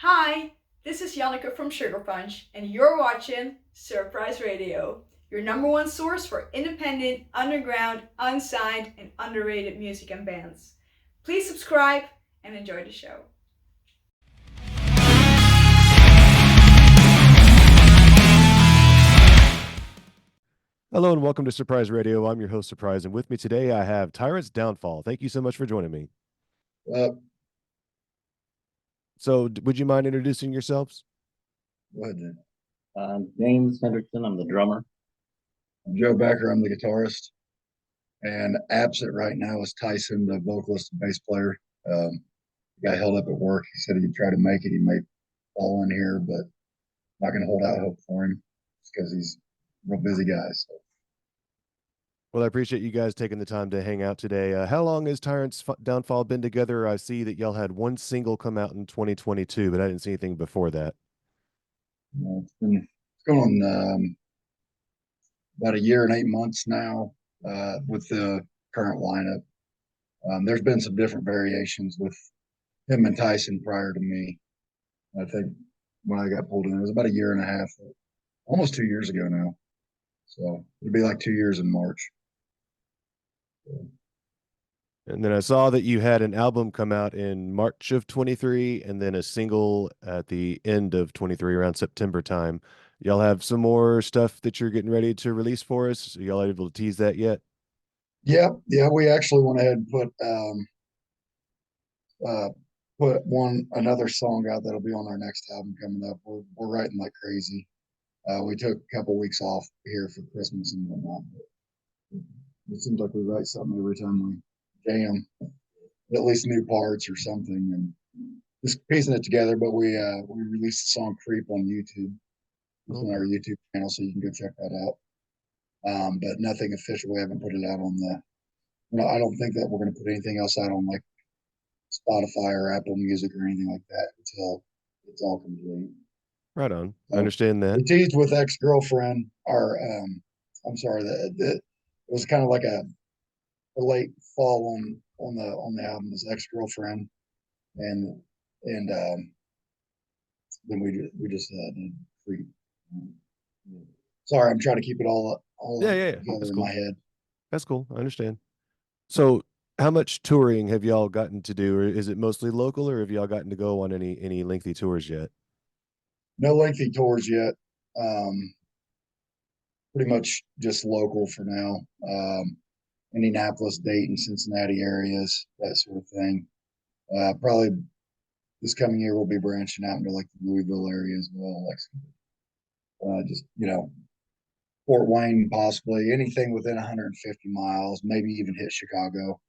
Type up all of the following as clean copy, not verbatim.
Hi, this is Janneke from Sugar Punch, and you're watching Surprise Radio, your number one source for independent, underground, unsigned, and underrated music and bands. Please subscribe and enjoy the show. Hello and welcome to Surprise Radio. I'm your host, Surprise, and with me today I have Tyrants Downfall. Thank you so much for joining me. Uh, Would you mind introducing yourselves? Go ahead, Jim. James Hendrickson. I'm the drummer. I'm Joe Becker. I'm the guitarist. And absent right now is Tyson, the vocalist and bass player. The guy held up at work. He said he'd try to make it. He may fall in here, but not going to hold out hope for him because he's a real busy guy. So. Well, I appreciate you guys taking the time to hang out today. How long has Tyrants Downfall been together? I see that y'all had one single come out in 2022, but I didn't see anything before that. It's going on about a year and 8 months now with the current lineup. There's been some different variations with him and Tyson prior to me. I think when I got pulled in, it was about a year and a half, almost 2 years ago now. So it'll be like 2 years in March. And then I saw that you had an album come out in March of 23 and then a single at the end of 23 around September time. Y'all have some more stuff that you're getting ready to release for us? Are y'all able to tease that yet? Yeah, we actually went ahead and put another song out that'll be on our next album coming up. We're writing like crazy. We took a couple weeks off here for Christmas and whatnot. But it seems like we write something every time we jam, at least new parts or something, and just piecing it together. But we released the song "Creep" on YouTube. It's on our YouTube channel, so you can go check that out. But nothing official. We haven't put it out on the. I don't think that we're going to put anything else out on like Spotify or Apple Music or anything like that until it's all complete. Right on. I understand that. We teased with ex-girlfriend. I'm sorry, that it was kind of like a late fall on the album. Is ex-girlfriend, and then we just did Creep. Sorry, I'm trying to keep it all together in my head. That's cool. I understand. So, how much touring have y'all gotten to do, or is it mostly local, or have y'all gotten to go on any lengthy tours yet? No lengthy tours yet. Pretty much just local for now. Indianapolis, Dayton, Cincinnati areas, that sort of thing. Probably this coming year we'll be branching out into like the Louisville area as well, like just Fort Wayne, possibly anything within 150 miles, maybe even hit Chicago.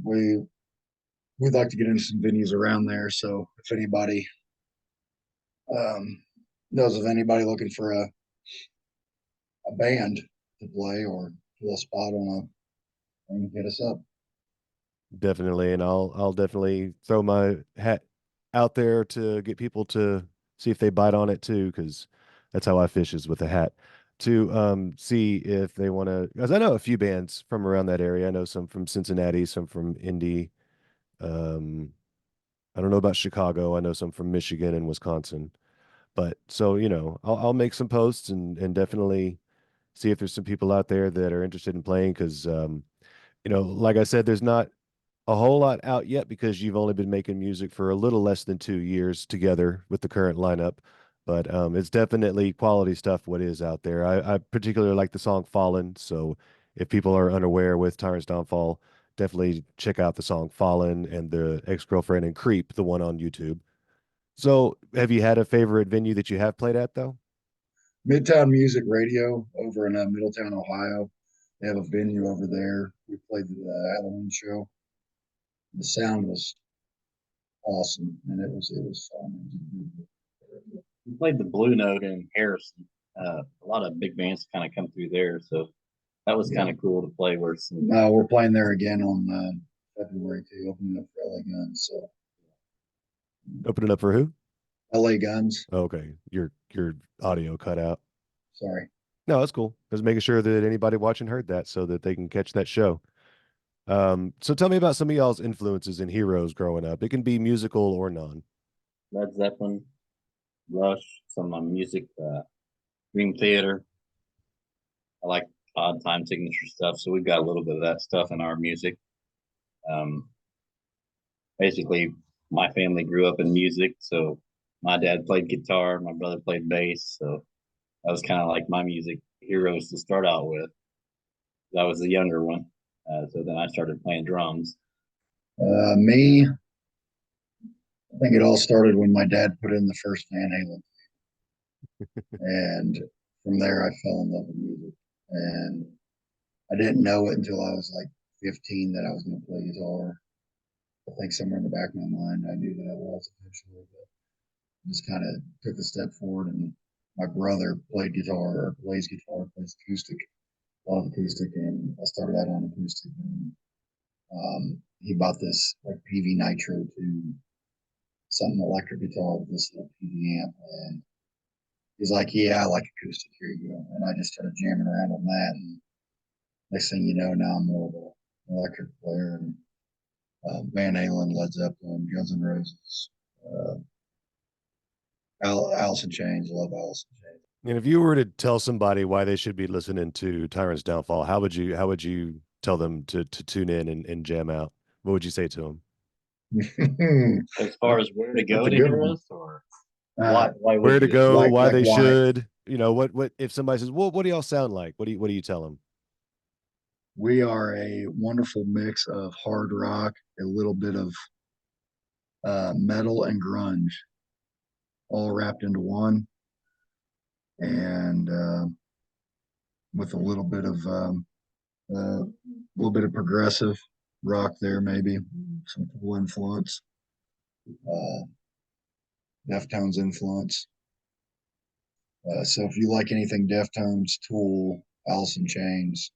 We'd like to get into some venues around there. So if anybody knows of anybody looking for a band to play or fill a spot on hit us up. Definitely, and I'll definitely throw my hat out there to get people to see if they bite on it too, because that's how I fish, is with a hat, to see if they want to. Because I know a few bands from around that area. I know some from Cincinnati, some from Indy. I don't know about Chicago. I know some from Michigan and Wisconsin. But so I'll make some posts and definitely see if there's some people out there that are interested in playing, because like I said, there's not a whole lot out yet because you've only been making music for a little less than 2 years together with the current lineup. But it's definitely quality stuff what is out there. I particularly like the song Fallen. So if people are unaware with Tyrants Downfall, definitely check out the song Fallen and the ex-girlfriend and Creep, the one on YouTube. So have you had a favorite venue that you have played at though? Midtown Music Radio over in Middletown, Ohio. They have a venue over there. We played the Halloween show. The sound was awesome, and it was fun. We played the Blue Note in Harrison. A lot of big bands kind of come through there, so that was kind of cool to play. We're playing there again on February too, opening up for LA Guns. So opening up for who? LA Guns. Okay, your audio cut out. Sorry. No, that's cool. Just making sure that anybody watching heard that so that they can catch that show. So tell me about some of y'all's influences and heroes growing up. It can be musical or non. Led Zeppelin, Rush, some music, Dream Theater. I like odd time signature stuff, so we've got a little bit of that stuff in our music. Um, Basically, my family grew up in music, so my dad played guitar, my brother played bass, so that was kind of like my music heroes to start out with. I was the younger one, so then I started playing drums. Me, I think it all started when my dad put in the first Van Halen. And from there, I fell in love with music. And I didn't know it until I was like 15 that I was going to play guitar. I think somewhere in the back of my mind, I knew that I was eventually, but just kind of took a step forward. And my brother played guitar or plays guitar, plays acoustic, a lot of acoustic. And I started out on acoustic. And he bought this like PV Nitro to something electric guitar with this little PV amp. And he's like, yeah, I like acoustic. Here you go. And I just started jamming around on that. And next thing you know, now I'm more of an electric player. And Van Halen, Led Zeppelin, Guns N' Roses, Alice in Chains. Love Alice in Chains. And if you were to tell somebody why they should be listening to Tyrants Downfall, how would you tell them to tune in and jam out? What would you say to them? As far as where to go That's a to good hear one. us, or why would Where to you? go, Like- why like they why? should, what if somebody says, well, what do y'all sound like? What do you tell them? We are a wonderful mix of hard rock, a little bit of metal and grunge, all wrapped into one, and with a little bit of progressive rock there, maybe some Tool influence, Deftones influence. So if you like anything Deftones, Tool, Alice in Chains,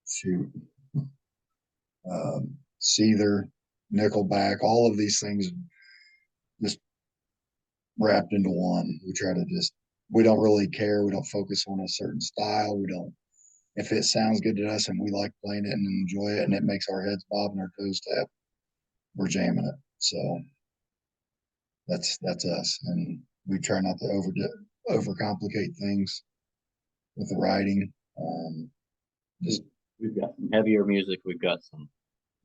shoot, Seether, Nickelback, all of these things just wrapped into one. We don't really care. We don't focus on a certain style. We don't, if it sounds good to us and we like playing it and enjoy it and it makes our heads bob and our toes tap, we're jamming it. So that's us. And we try not to overcomplicate things with the writing. Just We've got some heavier music. We've got some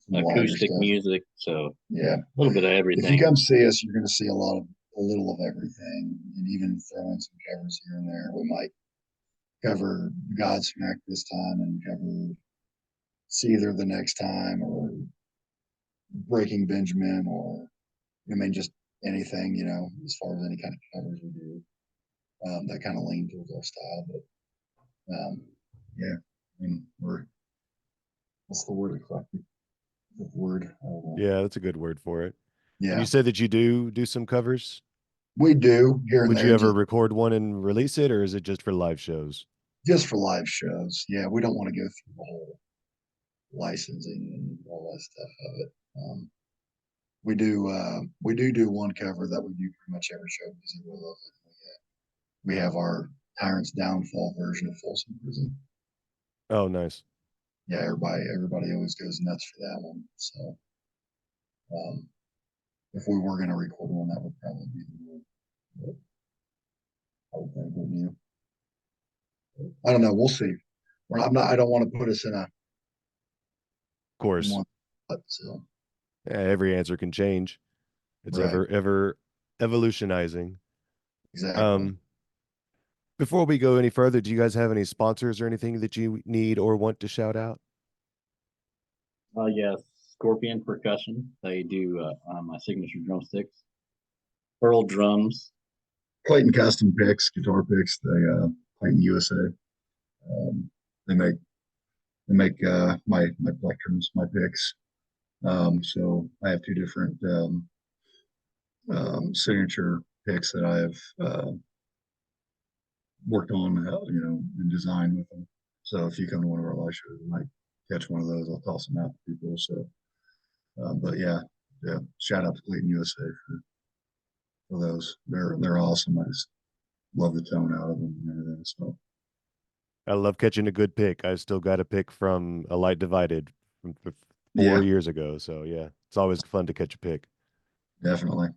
some lighter acoustic stuff. music, so Yeah. a little bit of If you everything. come see us, you're going to see a little of everything, and even throw in some covers here and there. We might cover Godsmack this time and cover Seether the next time, or Breaking Benjamin, or just anything, as far as any kind of covers we do, that kind of lean towards our style. But yeah, what's the word? Eclectic. The word. Yeah, that's a good word for it. And Yeah, you said that you do some covers. we do here and Would there. you ever record one and release it, or is it just for live shows? Just for live shows. Yeah, we don't want to go through the whole licensing and all that stuff of it. We do one cover that we do pretty much every show because everyone loves it. We have our Tyrants Downfall version of Folsom Prison. Oh, nice. Yeah, everybody always goes nuts for that one. So if we were going to record one, that would probably be the one. But I would think, wouldn't you? I don't know. We'll see. I don't want to put us in a Of course. one, but so Yeah, every answer can change. It's Right. ever evolutionizing. exactly. Before we go any further, do you guys have any sponsors or anything that you need or want to shout out? Yes, Scorpion Percussion. They do my signature drumsticks. Pearl drums. Clayton Custom Picks, guitar picks. They Clayton USA. They make my plectrums, my picks. So I have two different signature picks that I have worked on, and designed with them. So if you come to one of our live shows, you might catch one of those. I'll toss them out to people. So, but yeah, shout out to Clayton USA for those. They're awesome. I just love the tone out of them and everything. So I love catching a good pick. I still got a pick from A Light Divided from 4 Yeah, years ago. So yeah, it's always fun to catch a pick. definitely.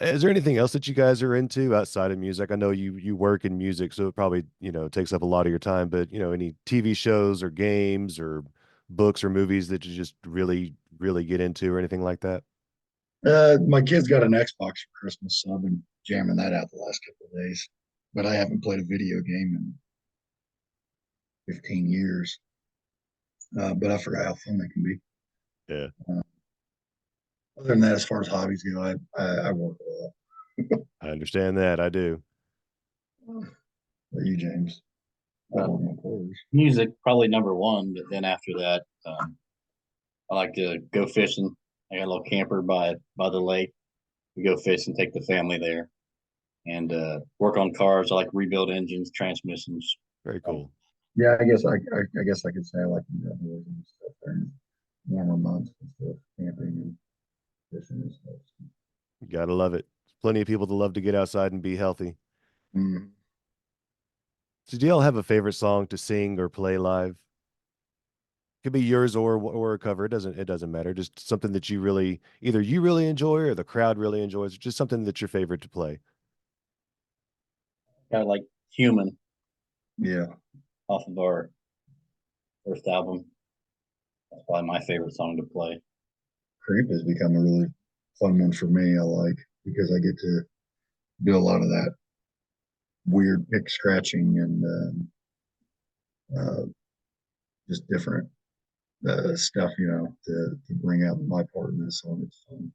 Is there anything else that you guys are into outside of music? I know you work in music, so it probably, takes up a lot of your time, but any TV shows or games or books or movies that you just really, really get into or anything like that? My kid's got an Xbox for Christmas, so I've been jamming that out the last couple of days. But I haven't played a video game in 15 years. But I forgot how fun they can be. Yeah, Other than that, as far as hobbies go, I work a lot. I understand that. I do. Are you, James? I work my quarters. Music probably number one, but then after that, I like to go fishing. I got a little camper by the lake. We go fishing, take the family there, and work on cars. I like rebuild engines, transmissions. Very cool. Yeah, I guess I could say I like the outdoors and stuff during warmer months and stuff, camping and fishing and stuff. You gotta love it. Plenty of people that love to get outside and be healthy. Mm. So do y'all have a favorite song to sing or play live? Could be yours or a cover. It doesn't matter. Just something that you really either you really enjoy or the crowd really enjoys, or just something that's your favorite to play. Kind of like Human Yeah, off of our first album. That's probably my favorite song to play. Creep has become a really fun one for me. I like because I get to do a lot of that weird pick scratching and just different stuff, to bring out my part in this song. It's fun.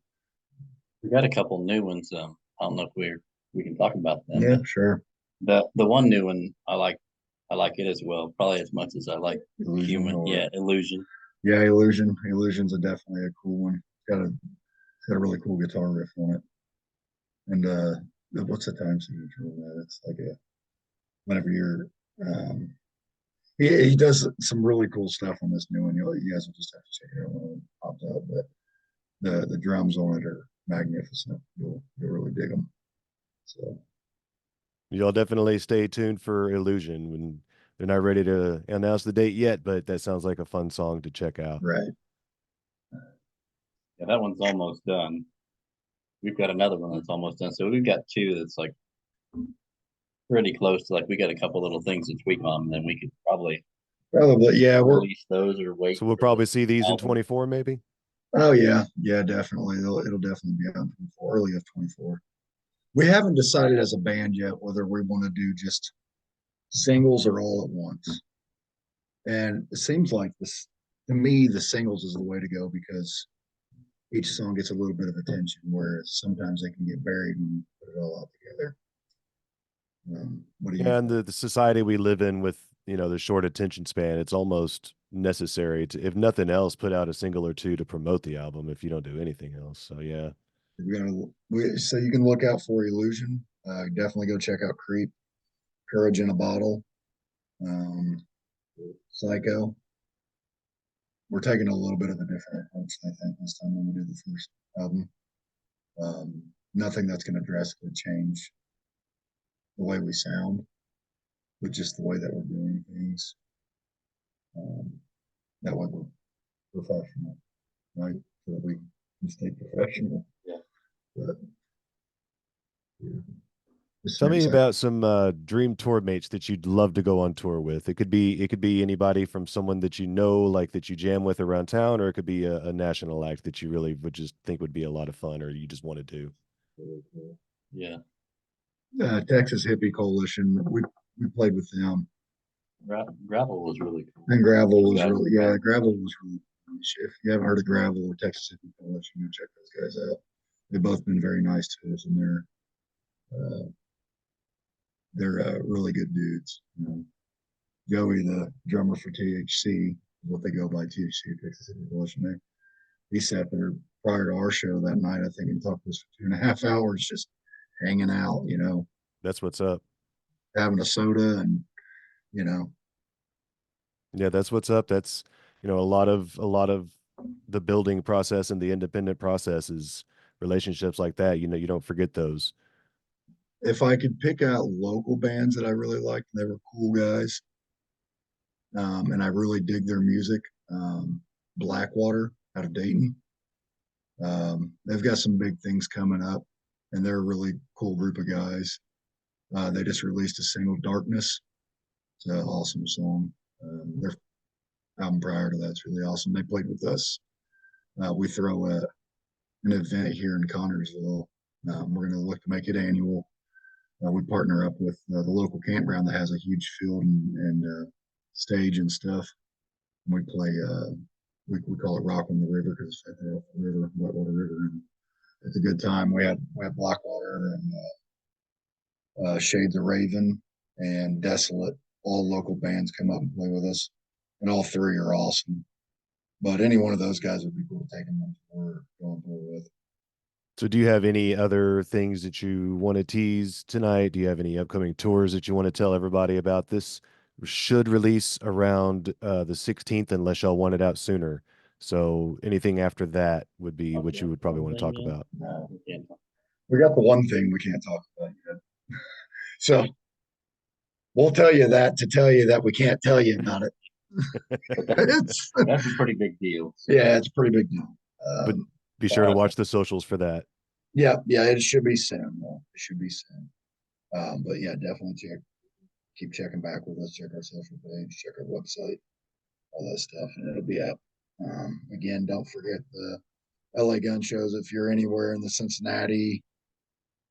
We got a couple new ones. I don't know if we can talk about them. Yeah, But sure. the one new one I like. I like it as well, probably as much as I like Illusion Human. or- Yeah, Illusion. Yeah, Illusion. Illusion's definitely a cool one. It's got a really cool guitar riff on it. And what's the time signature on that? It's like a whenever you're he does some really cool stuff on this new one. You guys will just have to check it out when it pops out. But the drums on it are magnificent. You'll really dig them. So Y'all definitely stay tuned for Illusion when they're not ready to announce the date yet, but that sounds like a fun song to check out. right. Yeah, that one's almost done. We've got another one that's almost done. So we've got two that's like pretty close to like we got a couple little things to tweak on, and then we could probably Probably, yeah. release those or wait. So we'll for probably the see these in album. 24 maybe. Oh yeah, definitely. It'll definitely be on 24, early of 24. We haven't decided as a band yet whether we want to do just singles or all at once. And it seems like this to me, the singles is the way to go because each song gets a little bit of attention, whereas sometimes they can get buried when you put it all out together. What do you Yeah, and think? the society we live in with, the short attention span, it's almost necessary to, if nothing else, put out a single or two to promote the album if you don't do anything else. So yeah. So you can look out for Illusion. Definitely go check out Creep, Courage in a Bottle, um, Psycho. We're taking a little bit of a different approach, I think, this time when we do the first album. Nothing that's going to drastically change the way we sound, but just the way that we're doing things. That way we're professional, right? So that we can stay professional. Yeah. But, yeah. Tell me about some dream tour mates that you'd love to go on tour with. It could be anybody from someone that like that you jam with around town, or it could be a national act that you really would just think would be a lot of fun, or you just want to do. Yeah, Texas Hippie Coalition. We played with them, Gravel was really cool. and Gravel was Gravel. really Gravel was really nice. If you haven't heard of Gravel or Texas Hippie Coalition, go check those guys out. They've both been very nice to us, and they're really good dudes. Joey, the drummer for THC, what they go by THC, Texas Hippie Coalition. He sat there prior to our show that night, I think, and talked to us for 2.5 hours, just hanging out, That's what's up. having a soda and, you know, Yeah, that's what's up. That's, a lot of the building process and the independent process is relationships like that. You don't forget those. if I could pick out local bands that I really liked, they were cool guys. And I really dig their music. Blackwater out of Dayton. They've got some big things coming up, and they're a really cool group of guys. They just released a single, Darkness. It's an awesome song. Their album prior to that's really awesome. They played with us. We throw an event here in Connersville. We're going to look to make it annual. We partner up with the local campground that has a huge field and stage and stuff. And we play, we call it Rock on the River because it's right there off the river, Whitewater River. And it's a good time. We have Blackwater and Shades of Raven and Desolate. All local bands come up and play with us, and all three are awesome. But any one of those guys would be cool to take them on tour, going tour with. So do you have any other things that you want to tease tonight? Do you have any upcoming tours that you want to tell everybody about? This should release around the 16th unless y'all want it out sooner. So anything after that would be what you would probably want to talk about. No, we can't. We got the one thing we can't talk about yet. So we'll tell you that to tell you that we can't tell you about it. That's a pretty big deal. Yeah, it's a pretty big deal. But be sure to watch the socials for that. Yeah, it should be soon. It should be soon. But yeah, definitely keep checking back with us. Check our social page, check our website, all that stuff, and it'll be up. Again, don't forget the LA gun shows. If you're anywhere in the Cincinnati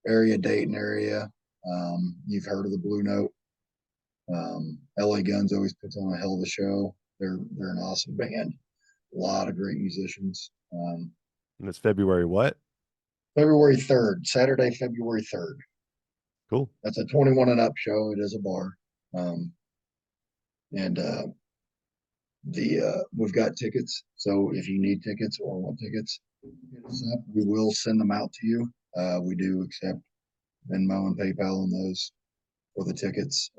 area, Dayton area, you've heard of the Blue Note. LA Guns always puts on a hell of a show. They're an awesome band. A lot of great musicians. And it's February what? February 3rd, Saturday, February 3rd. Cool. That's a 21 and up show. It is a bar. We've got tickets. So if you need tickets or want tickets, hit us up. We will send them out to you. We do accept Venmo and PayPal on those for the tickets.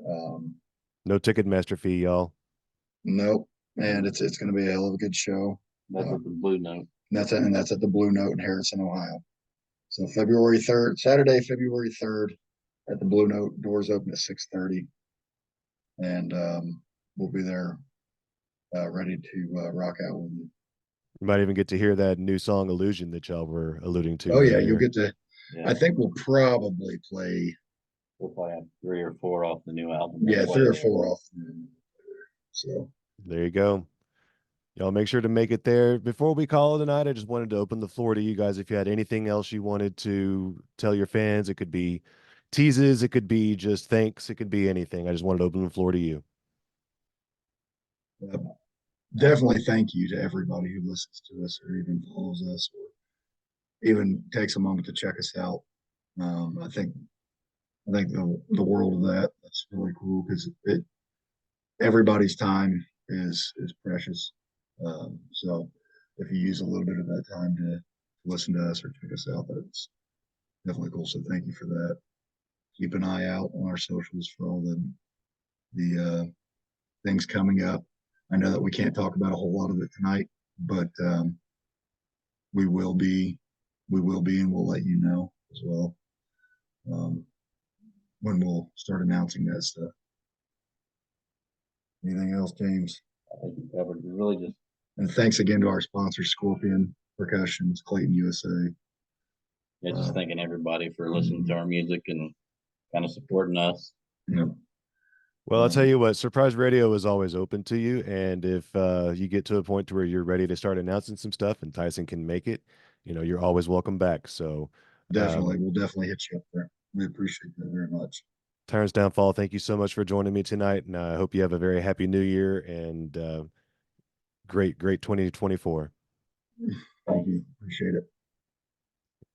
No Ticketmaster fee, y'all. Nope. And it's going to be a hell of a good show. That's at the Blue Note. That's at the Blue Note in Harrison, Ohio. So February 3rd, Saturday, February 3rd at the Blue Note. Doors open at 6:30. And we'll be there ready to rock out with you. You might even get to hear that new song Illusion that y'all were alluding to. Oh yeah, earlier. you'll get to. Yeah. I think we'll probably play. We'll play 3 or 4 off the new album. Yeah, 3 or 4 off. So there you go. Y'all make sure to make it there. Before we call it a night, I just wanted to open the floor to you guys. If you had anything else you wanted to tell your fans, it could be teases, it could be just thanks, it could be anything. I just wanted to open the floor to you. definitely thank you to everybody who listens to us or even follows us or even takes a moment to check us out. I think the world of that. That's really cool because everybody's time is precious. So if you use a little bit of that time to listen to us or check us out, that's definitely cool. So thank you for that. Keep an eye out on our socials for all the things coming up. I know that we can't talk about a whole lot of it tonight, but we will be, and we'll let you know as well when we'll start announcing that stuff. Anything else, James? I think you covered it. Really just. And thanks again to our sponsor, Scorpion Percussions, Clayton, USA. Yeah, just thanking everybody for listening to our music and kind of supporting us. Yep. Well, I'll tell you what, Surprise Radio is always open to you. And if you get to a point to where you're ready to start announcing some stuff and Tyson can make it, you're always welcome back. So definitely, we'll definitely hit you up there. We appreciate that very much. Tyrants Downfall, thank you so much for joining me tonight. And I hope you have a very happy new year and great 2024. Thank you. Appreciate it.